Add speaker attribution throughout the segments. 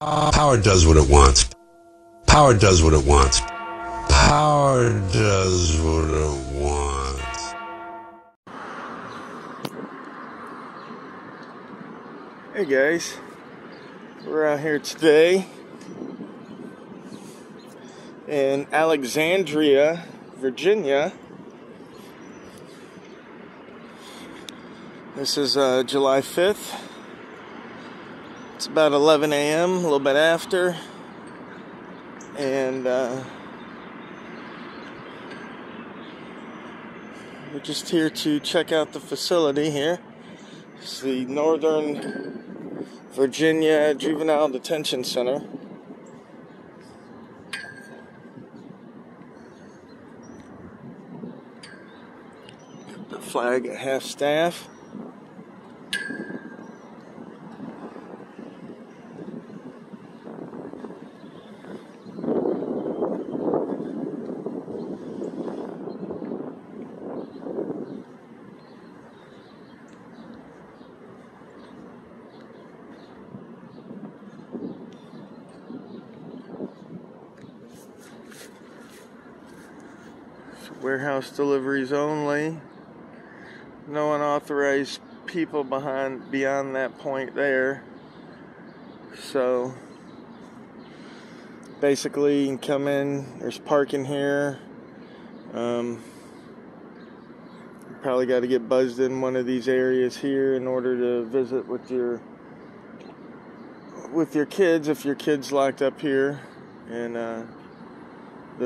Speaker 1: Power does what it wants. Power does what it wants. Power does what it wants.
Speaker 2: Hey guys, we're out here today in Alexandria, Virginia. This is July 5th. It's about 11 a.m., a little bit after, and we're just here to check out the facility here. It's the Northern Virginia Juvenile Detention Center. The flag at half staff. Warehouse deliveries only. No unauthorized people beyond that point there. So basically, you can come in. There's parking here. You probably got to get buzzed in one of these areas here in order to visit with your kids, if your kid's locked up here in the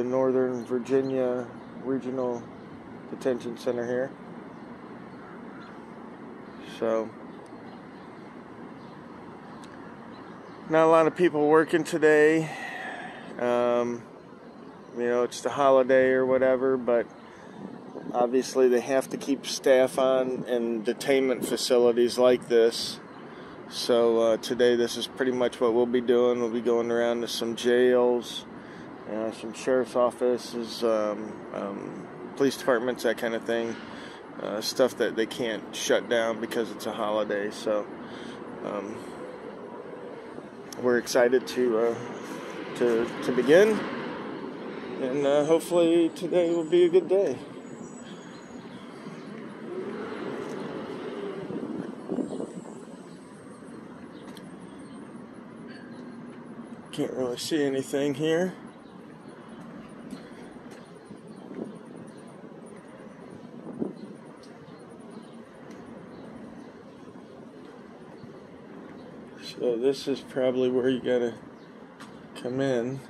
Speaker 2: Northern Virginia Regional Detention Center here. So, not a lot of people working today. It's the holiday or whatever, but obviously they have to keep staff on in detainment facilities like this. So today this is pretty much what we'll be doing. We'll be going around to some jails, some sheriff's offices, police departments, that kind of thing. Stuff that they can't shut down because it's a holiday. So we're excited to begin, and hopefully today will be a good day. Can't really see anything here. So this is probably where you gotta come in.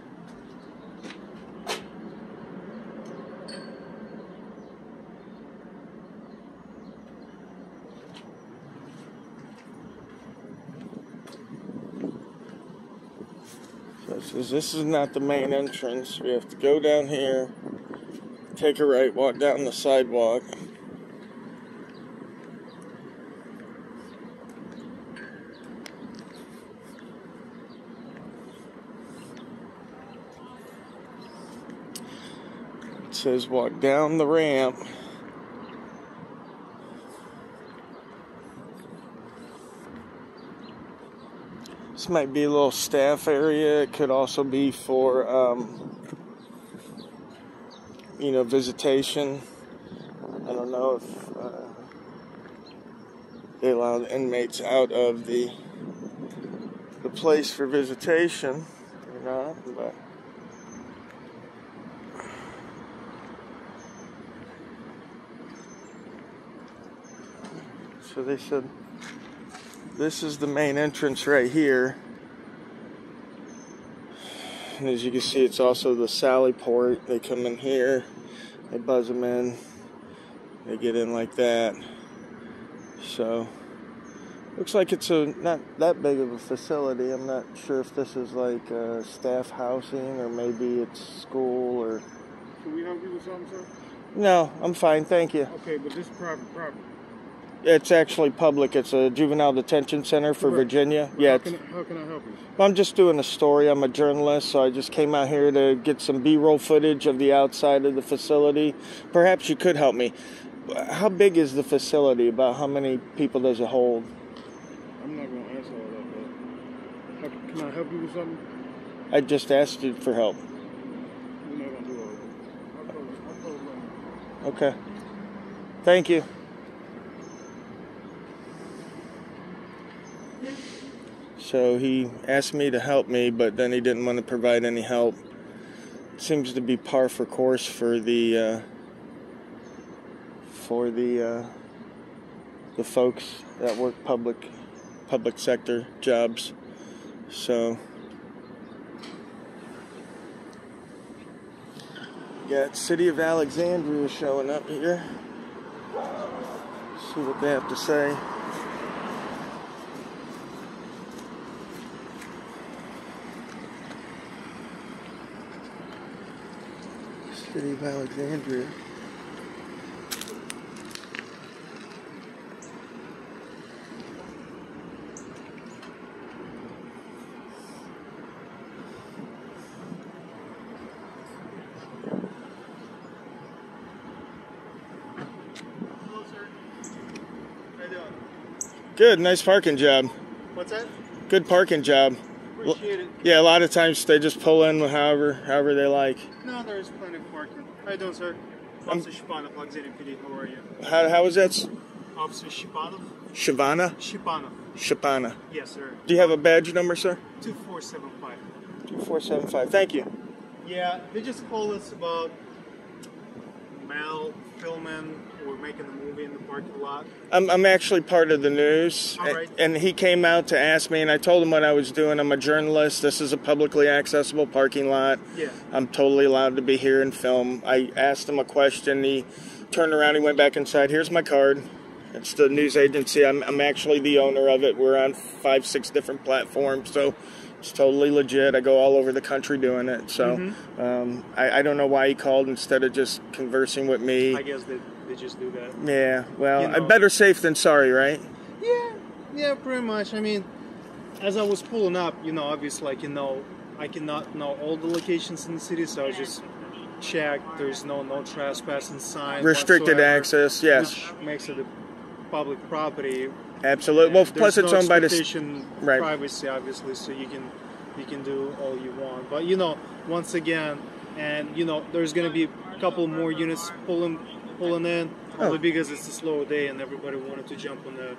Speaker 2: So it says this is not the main entrance. We have to go down here, take a right, walk down the sidewalk. It says walk down the ramp. This might be a little staff area. It could also be for, visitation. I don't know if they allow the inmates out of the place for visitation or not, but so they said this is the main entrance right here. And as you can see, it's also the Sally port. They come in here, they buzz them in, they get in like that. So, looks like it's not that big of a facility. I'm not sure if this is like staff housing or maybe it's school or...
Speaker 3: Can we help you with something, sir?
Speaker 2: No, I'm fine, thank you.
Speaker 3: Okay, but this is private property.
Speaker 2: It's actually public. It's a juvenile detention center for Virginia. Yeah.
Speaker 3: How can I help you?
Speaker 2: I'm just doing a story. I'm a journalist, so I just came out here to get some B-roll footage of the outside of the facility. Perhaps you could help me. How big is the facility? About how many people does it hold?
Speaker 3: I'm not going to answer all that, but Can I help you with something?
Speaker 2: I just asked you for help.
Speaker 3: We're not gonna do all that. I'll call you later.
Speaker 2: Okay. Thank you. So he asked me to help me, but then he didn't want to provide any help. Seems to be par for course for the folks that work public sector jobs. So got City of Alexandria showing up here. See what they have to say. City of Alexandria. Good, nice parking job.
Speaker 4: What's that?
Speaker 2: Good parking job.
Speaker 4: Appreciate it.
Speaker 2: Yeah, a lot of times they just pull in however they like.
Speaker 4: No, there's plenty of parking. How you doing, sir? Officer Shipanov, Alexandria VA. How are you?
Speaker 2: How was that?
Speaker 4: Officer Shipanov?
Speaker 2: Shavana?
Speaker 4: Shipanov.
Speaker 2: Shapana.
Speaker 4: Yes, sir.
Speaker 2: Do you have a badge number, sir?
Speaker 4: 2475.
Speaker 2: 2475. Thank you.
Speaker 4: Yeah, they just called us about Mel filming or making a movie in the parking lot.
Speaker 2: I'm actually part of the news.
Speaker 4: All right.
Speaker 2: And he came out to ask me, and I told him what I was doing. I'm a journalist. This is a publicly accessible parking lot.
Speaker 4: Yeah.
Speaker 2: I'm totally allowed to be here and film. I asked him a question. He turned around. He went back inside. Here's my card. It's the news agency. I'm actually the owner of it. We're on 5-6 different platforms, so it's totally legit. I go all over the country doing it. So I don't know why he called instead of just conversing with me.
Speaker 4: I guess they just do that.
Speaker 2: Yeah, well,
Speaker 4: You know.
Speaker 2: better safe than sorry, right?
Speaker 4: Yeah, pretty much. I mean, as I was pulling up, obviously, I cannot know all the locations in the city, so I just checked. There's no trespassing sign.
Speaker 2: Restricted
Speaker 4: whatsoever,
Speaker 2: access, yes.
Speaker 4: Which makes it a public property.
Speaker 2: Absolutely. Well,
Speaker 4: There's
Speaker 2: plus it's
Speaker 4: no
Speaker 2: owned by the
Speaker 4: expectation
Speaker 2: right.
Speaker 4: privacy, obviously, so you can do all you want. But once again, and there's gonna be a couple more units pulling in, only because it's a slow day and everybody wanted to jump on the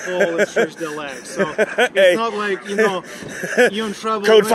Speaker 4: call and stretch their legs. So it's not like you're in trouble.
Speaker 2: Code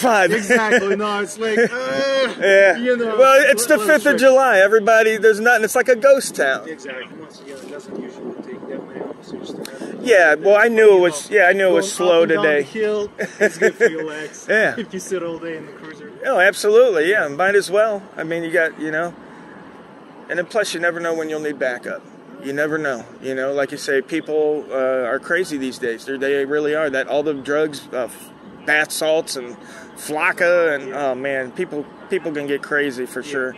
Speaker 2: 5.
Speaker 4: Exactly. No, it's like
Speaker 2: Yeah. Well, it's the 5th
Speaker 4: let's
Speaker 2: of July. Everybody, there's nothing. It's like a ghost town.
Speaker 4: Exactly. Once again, it doesn't usually take that many officers to have.
Speaker 2: Yeah. Well, I knew it was. Yeah, I knew it was slow
Speaker 4: Going up and
Speaker 2: today.
Speaker 4: down the hill, it's good for your legs.
Speaker 2: Yeah.
Speaker 4: If you sit all day in the cruiser.
Speaker 2: Oh, absolutely. Yeah, might as well. I mean, you got and then plus you never know when you'll need backup. You never know. Like you say, people are crazy these days. They really are. That all the drugs, bath salts and flocka, and oh man, people can get crazy for sure.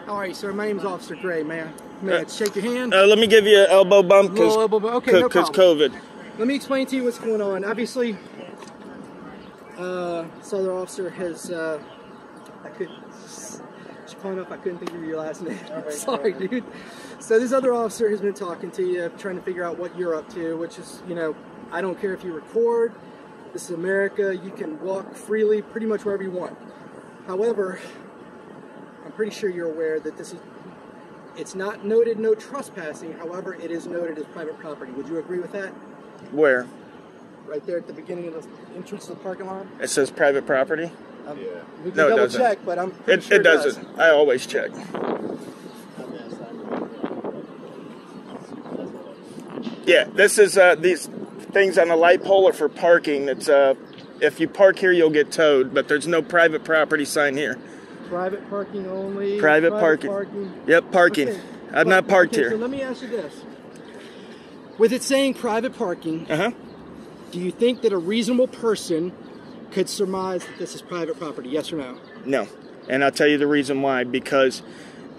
Speaker 5: How are you, sir? My name's Officer Gray. May I shake your hand?
Speaker 2: Let me give you an elbow bump because
Speaker 5: Little elbow bump. Okay, no problem.
Speaker 2: COVID.
Speaker 5: Let me explain to you what's going on. Obviously, this other officer has. I couldn't think of your last name. Sorry, dude. So this other officer has been talking to you, trying to figure out what you're up to, which is, I don't care if you record. This is America. You can walk freely pretty much wherever you want. However, I'm pretty sure you're aware that it's not noted no trespassing. However, it is noted as private property. Would you agree with that?
Speaker 2: Where?
Speaker 5: Right there at the beginning of the entrance to the parking lot.
Speaker 2: It says private property?
Speaker 5: We can
Speaker 2: No, it
Speaker 5: double
Speaker 2: doesn't.
Speaker 5: check, but I'm pretty sure
Speaker 2: It doesn't. I always check. Yeah, this is these things on a light pole are for parking. It's if you park here, you'll get towed, but there's no private property sign here.
Speaker 5: Private parking only.
Speaker 2: Private parking. Yep, parking.
Speaker 5: Okay.
Speaker 2: I'm not parked
Speaker 5: So
Speaker 2: here.
Speaker 5: let me ask you this: with it saying private parking, do you think that a reasonable person could surmise that this is private property? Yes or no?
Speaker 2: No, and I'll tell you the reason why. Because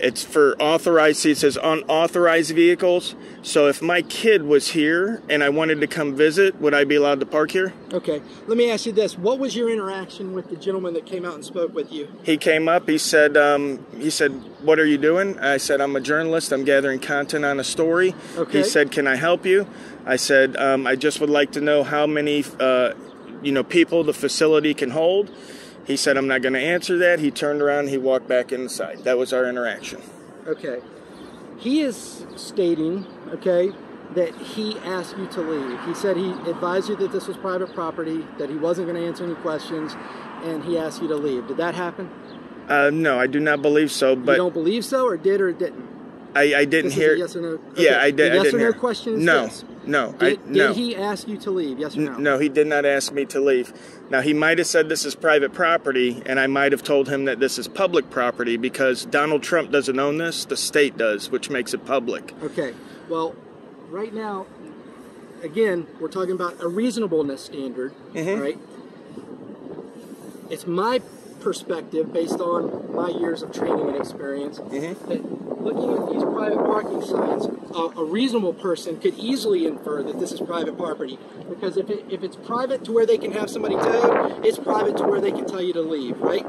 Speaker 2: it's for authorized. See, it says unauthorized vehicles. So if my kid was here and I wanted to come visit, would I be allowed to park here?
Speaker 5: Okay. Let me ask you this: what was your interaction with the gentleman that came out and spoke with you?
Speaker 2: He came up. He said, "What are you doing?" I said, "I'm a journalist. I'm gathering content on a story."
Speaker 5: Okay.
Speaker 2: He said, "Can I help you?" I said, "I just would like to know how many people the facility can hold. He said, I'm not going to answer that. He turned around and he walked back inside. That was our interaction.
Speaker 5: Okay. He is stating, okay, that he asked you to leave. He said he advised you that this was private property, that he wasn't going to answer any questions, and he asked you to leave. Did that happen?
Speaker 2: No, I do not believe so. But
Speaker 5: you don't believe so, or did or didn't?
Speaker 2: I didn't hear.
Speaker 5: Yes or no? Okay.
Speaker 2: Yeah, I did.
Speaker 5: The yes
Speaker 2: I didn't
Speaker 5: or no
Speaker 2: hear.
Speaker 5: question is
Speaker 2: no,
Speaker 5: this.
Speaker 2: no,
Speaker 5: Did he ask you to leave? Yes or no?
Speaker 2: No, he did not ask me to leave. Now, he might have said this is private property, and I might have told him that this is public property because Donald Trump doesn't own this. The state does, which makes it public.
Speaker 5: Okay. Well, right now, again, we're talking about a reasonableness standard, right? It's my perspective, based on my years of training and experience, that looking at these private parking signs, a reasonable person could easily infer that this is private property. Because if it's private to where they can have somebody towed, it's private to where they can tell you to leave, right?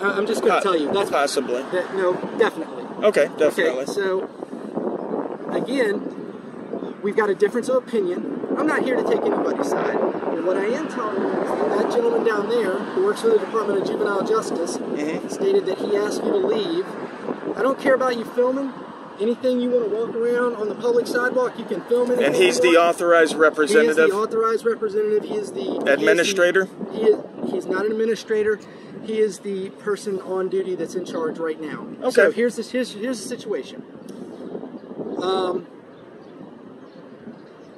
Speaker 5: I'm just going to tell you. That's
Speaker 2: possibly.
Speaker 5: No, definitely.
Speaker 2: Okay, definitely.
Speaker 5: Okay, so, again, we've got a difference of opinion. I'm not here to take anybody's side. But what I am telling you is that gentleman down there, who works for the Department of Juvenile Justice, stated that he asked you to leave. I don't care about you filming. Anything you want to walk around on the public sidewalk, you can film it.
Speaker 2: And he's the authorized representative?
Speaker 5: He is the authorized representative. He is the...
Speaker 2: Administrator?
Speaker 5: He's not an administrator. He is the person on duty that's in charge right now.
Speaker 2: Okay.
Speaker 5: So here's the situation.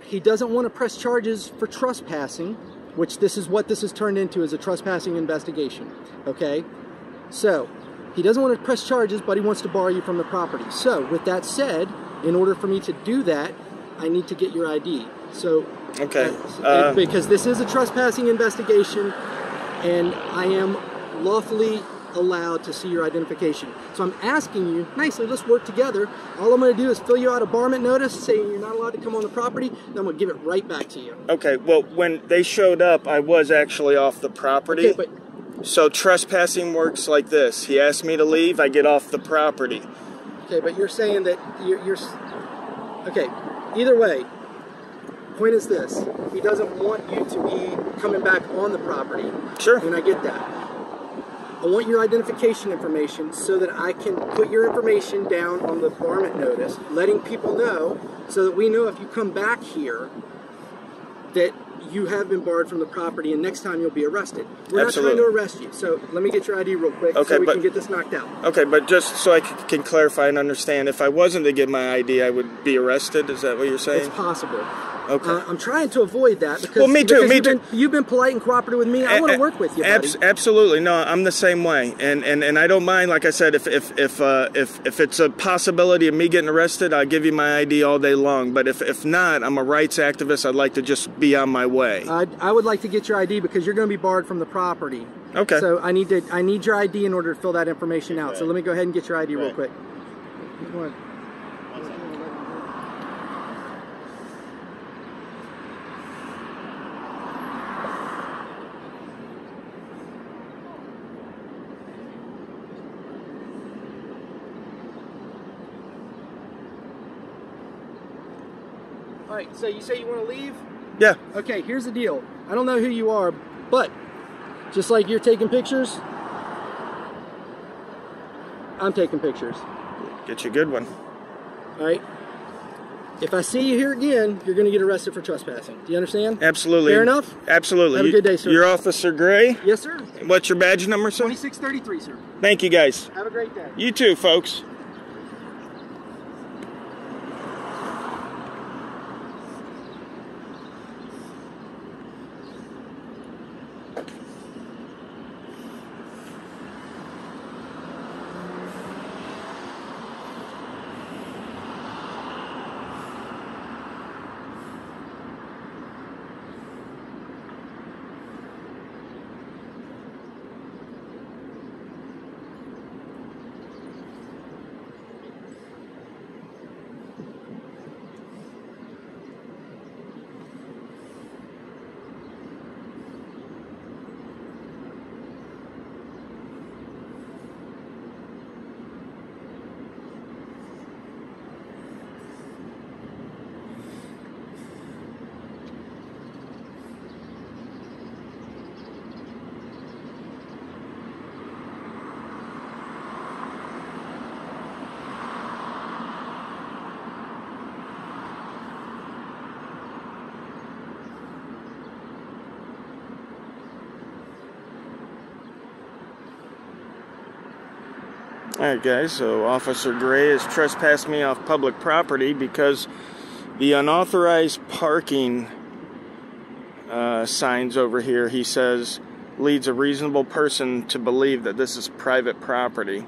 Speaker 5: He doesn't want to press charges for trespassing, which this is what this has turned into, is a trespassing investigation. Okay? So, he doesn't want to press charges, but he wants to bar you from the property. So, with that said, in order for me to do that, I need to get your ID. So,
Speaker 2: okay.
Speaker 5: Because this is a trespassing investigation, and I am lawfully allowed to see your identification. So I'm asking you nicely, let's work together. All I'm going to do is fill you out a barment notice saying you're not allowed to come on the property, then I'm going to give it right back to you.
Speaker 2: Okay, well, when they showed up, I was actually off the property.
Speaker 5: Okay, but
Speaker 2: so trespassing works like this. He asked me to leave, I get off the property.
Speaker 5: Okay, but you're saying that you're okay, either way, point is this. He doesn't want you to be coming back on the property.
Speaker 2: Sure.
Speaker 5: And I get that. I want your identification information so that I can put your information down on the varmint notice, letting people know so that we know if you come back here that you have been barred from the property and next time you'll be arrested. We're
Speaker 2: Absolutely.
Speaker 5: not trying to arrest you. So let me get your ID real quick so we can get this knocked out.
Speaker 2: Okay, but just so I can clarify and understand, if I wasn't to get my ID, I would be arrested? Is that what you're saying?
Speaker 5: It's possible.
Speaker 2: Okay.
Speaker 5: I'm trying to avoid that because,
Speaker 2: well, me too.
Speaker 5: You've been polite and cooperative with me. I want to work with you, buddy.
Speaker 2: Absolutely. No, I'm the same way, and I don't mind. Like I said, if it's a possibility of me getting arrested, I'll give you my ID all day long. But if not, I'm a rights activist. I'd like to just be on my way.
Speaker 5: I would like to get your ID because you're going to be barred from the property.
Speaker 2: Okay.
Speaker 5: So I need your ID in order to fill that information out. So let me go ahead and get your ID real quick. Go ahead. All right, so you say you want to leave?
Speaker 2: Yeah.
Speaker 5: Okay, here's the deal. I don't know who you are, but just like you're taking pictures, I'm taking pictures.
Speaker 2: Get you a good one.
Speaker 5: All right? If I see you here again, you're going to get arrested for trespassing. Do you understand?
Speaker 2: Absolutely.
Speaker 5: Fair enough?
Speaker 2: Absolutely.
Speaker 5: Have a good day, sir.
Speaker 2: You're Officer Gray?
Speaker 5: Yes, sir.
Speaker 2: What's your badge number, sir?
Speaker 5: 2633, sir.
Speaker 2: Thank you, guys.
Speaker 5: Have a great day.
Speaker 2: You too, folks. Alright guys, so Officer Gray has trespassed me off public property because the unauthorized parking signs over here, he says, leads a reasonable person to believe that this is private property.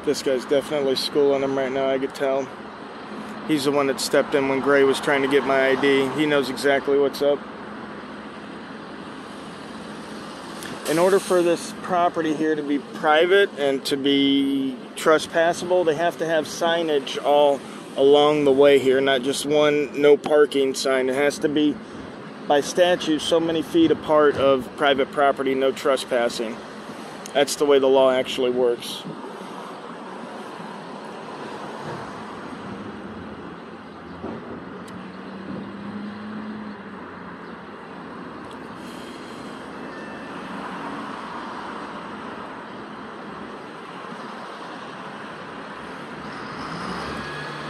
Speaker 2: This guy's definitely schooling him right now, I could tell. He's the one that stepped in when Gray was trying to get my ID. He knows exactly what's up. In order for this property here to be private and to be trespassable, they have to have signage all along the way here, not just one no parking sign. It has to be, by statute, so many feet apart of private property, no trespassing. That's the way the law actually works.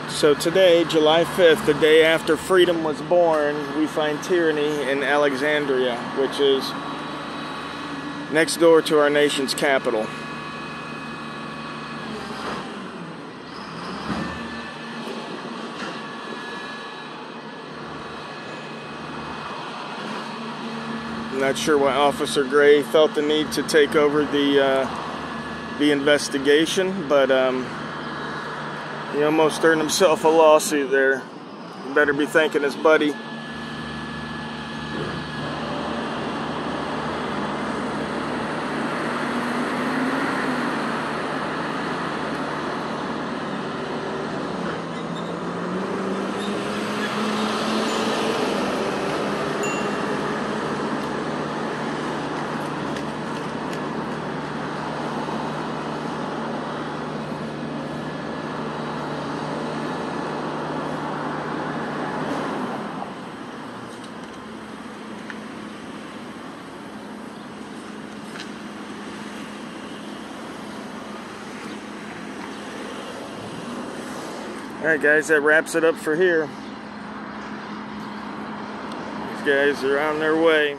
Speaker 2: So today, July 5th, the day after freedom was born, we find tyranny in Alexandria, which is next door to our nation's capital. I'm not sure why Officer Gray felt the need to take over the investigation, but he almost earned himself a lawsuit there. He better be thanking his buddy. Alright guys, that wraps it up for here. These guys are on their way.